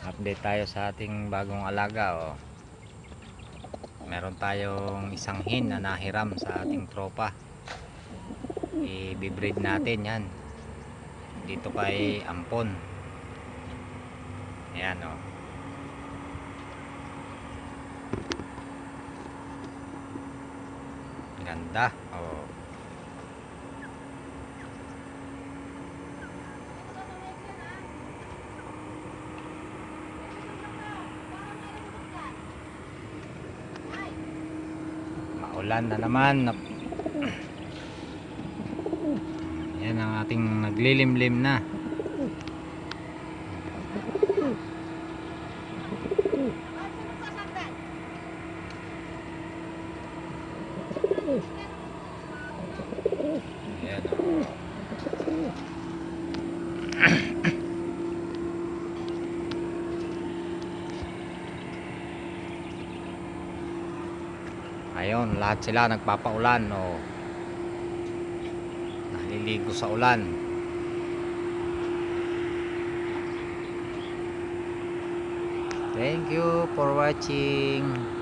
Update tayo sa ating bagong alaga. Meron tayong isang hen na nahiram sa ating tropa. I-breed natin yan dito kay Ampon. Ayan ganda. Maulan na naman. Yan ang ating naglilimlim na. Ayan ayun, lahat sila nagpapaulan naliligo sa ulan. Thank you for watching.